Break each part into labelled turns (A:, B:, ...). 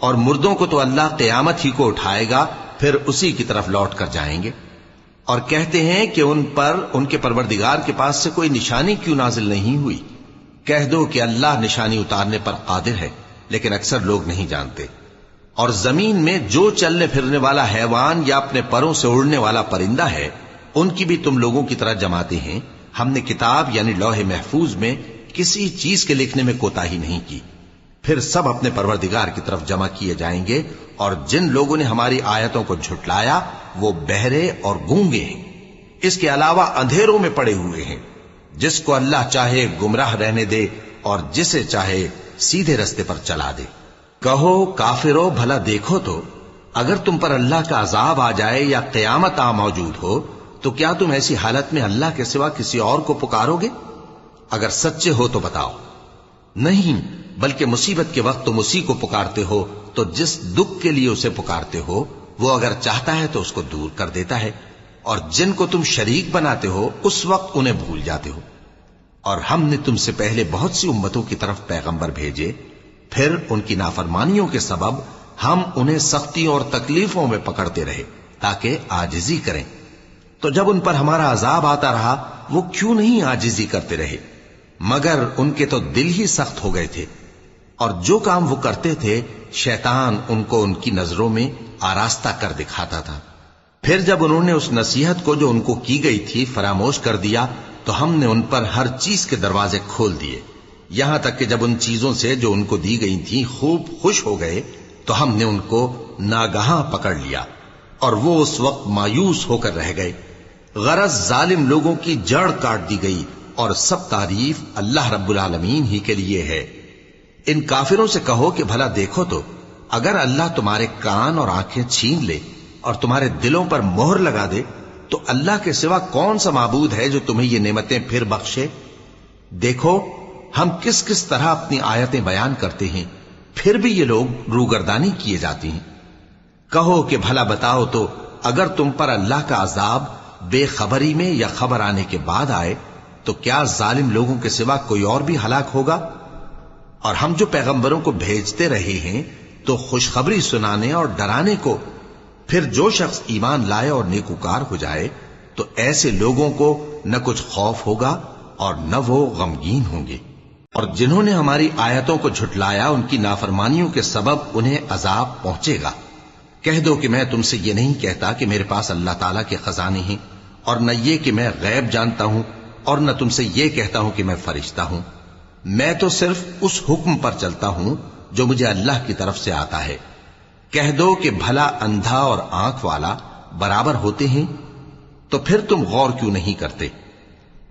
A: اور مردوں کو تو اللہ قیامت ہی کو اٹھائے گا، پھر اسی کی طرف لوٹ کر جائیں گے۔ اور کہتے ہیں کہ ان پر ان کے پروردگار کے پاس سے کوئی نشانی کیوں نازل نہیں ہوئی؟ کہہ دو کہ اللہ نشانی اتارنے پر قادر ہے، لیکن اکثر لوگ نہیں جانتے۔ اور زمین میں جو چلنے پھرنے والا حیوان یا اپنے پروں سے اڑنے والا پرندہ ہے، ان کی بھی تم لوگوں کی طرح جماتے ہیں۔ ہم نے کتاب یعنی لوح محفوظ میں کسی چیز کے لکھنے میں کوتاہی نہیں کی۔ پھر سب اپنے پروردگار کی طرف جمع کیے جائیں گے، اور جن لوگوں نے ہماری آیتوں کو جھٹلایا وہ بہرے اور گونگے ہیں، اس کے علاوہ اندھیروں میں پڑے ہوئے ہیں۔ جس کو اللہ چاہے گمراہ رہنے دے اور جسے چاہے سیدھے رستے پر چلا دے۔ کہو کافرو بھلا دیکھو تو، اگر تم پر اللہ کا عذاب آ جائے یا قیامت آ موجود ہو تو کیا تم ایسی حالت میں اللہ کے سوا کسی اور کو پکارو گے؟ اگر سچے ہو تو بتاؤ۔ نہیں، بلکہ مصیبت کے وقت تم اسی کو پکارتے ہو، تو جس دکھ کے لیے اسے پکارتے ہو وہ اگر چاہتا ہے تو اس کو دور کر دیتا ہے، اور جن کو تم شریک بناتے ہو اس وقت انہیں بھول جاتے ہو۔ اور ہم نے تم سے پہلے بہت سی امتوں کی طرف پیغمبر بھیجے، پھر ان کی نافرمانیوں کے سبب ہم انہیں سختیوں اور تکلیفوں میں پکڑتے رہے تاکہ عاجزی کریں۔ تو جب ان پر ہمارا عذاب آتا رہا وہ کیوں نہیں عاجزی کرتے رہے؟ مگر ان کے تو دل ہی سخت ہو گئے تھے، اور جو کام وہ کرتے تھے شیطان ان کو ان کی نظروں میں آراستہ کر دکھاتا تھا۔ پھر جب انہوں نے اس نصیحت کو جو ان کو کی گئی تھی فراموش کر دیا تو ہم نے ان پر ہر چیز کے دروازے کھول دیے، یہاں تک کہ جب ان چیزوں سے جو ان کو دی گئی تھی خوب خوش ہو گئے تو ہم نے ان کو ناگہاں پکڑ لیا، اور وہ اس وقت مایوس ہو کر رہ گئے۔ غرض ظالم لوگوں کی جڑ کاٹ دی گئی، اور سب تعریف اللہ رب العالمین ہی کے لیے ہے۔ ان کافروں سے کہو کہ بھلا دیکھو تو، اگر اللہ تمہارے کان اور آنکھیں چھین لے اور تمہارے دلوں پر مہر لگا دے تو اللہ کے سوا کون سا معبود ہے جو تمہیں یہ نعمتیں پھر بخشے؟ دیکھو ہم کس کس طرح اپنی آیتیں بیان کرتے ہیں، پھر بھی یہ لوگ روگردانی کیے جاتی ہیں۔ کہو کہ بھلا بتاؤ تو، اگر تم پر اللہ کا عذاب بے خبری میں یا خبر آنے کے بعد آئے تو کیا ظالم لوگوں کے سوا کوئی اور بھی ہلاک ہوگا؟ اور ہم جو پیغمبروں کو بھیجتے رہے ہیں تو خوشخبری سنانے اور ڈرانے کو، پھر جو شخص ایمان لائے اور نیکوکار ہو جائے تو ایسے لوگوں کو نہ کچھ خوف ہوگا اور نہ وہ غمگین ہوں گے۔ اور جنہوں نے ہماری آیتوں کو جھٹلایا ان کی نافرمانیوں کے سبب انہیں عذاب پہنچے گا۔ کہہ دو کہ میں تم سے یہ نہیں کہتا کہ میرے پاس اللہ تعالیٰ کے خزانے ہیں، اور نہ یہ کہ میں غیب جانتا ہوں، اور نہ تم سے یہ کہتا ہوں کہ میں فرشتہ ہوں۔ میں تو صرف اس حکم پر چلتا ہوں جو مجھے اللہ کی طرف سے آتا ہے۔ کہہ دو کہ بھلا اندھا اور آنکھ والا برابر ہوتے ہیں؟ تو پھر تم غور کیوں نہیں کرتے؟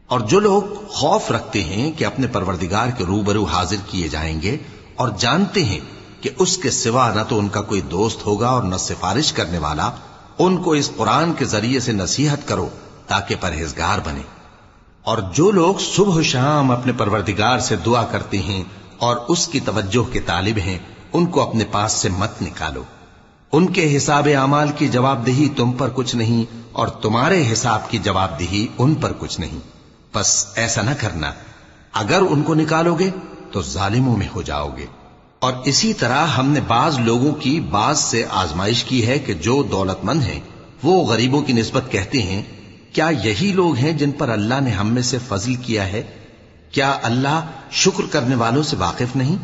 A: اور جو لوگ خوف رکھتے ہیں کہ اپنے پروردگار کے روبرو حاضر کیے جائیں گے اور جانتے ہیں کہ اس کے سوا نہ تو ان کا کوئی دوست ہوگا اور نہ سفارش کرنے والا، ان کو اس قرآن کے ذریعے سے نصیحت کرو تاکہ پرہیزگار بنے۔ اور جو لوگ صبح و شام اپنے پروردگار سے دعا کرتے ہیں اور اس کی توجہ کے طالب ہیں، ان کو اپنے پاس سے مت نکالو۔ ان کے حساب اعمال کی جواب دہی تم پر کچھ نہیں، اور تمہارے حساب کی جواب دہی ان پر کچھ نہیں۔ بس ایسا نہ کرنا، اگر ان کو نکالو گے تو ظالموں میں ہو جاؤ گے۔ اور اسی طرح ہم نے بعض لوگوں کی بعض سے آزمائش کی ہے کہ جو دولت مند ہیں وہ غریبوں کی نسبت کہتے ہیں کیا یہی لوگ ہیں جن پر اللہ نے ہم میں سے فضل کیا ہے؟ کیا اللہ شکر کرنے والوں سے واقف نہیں؟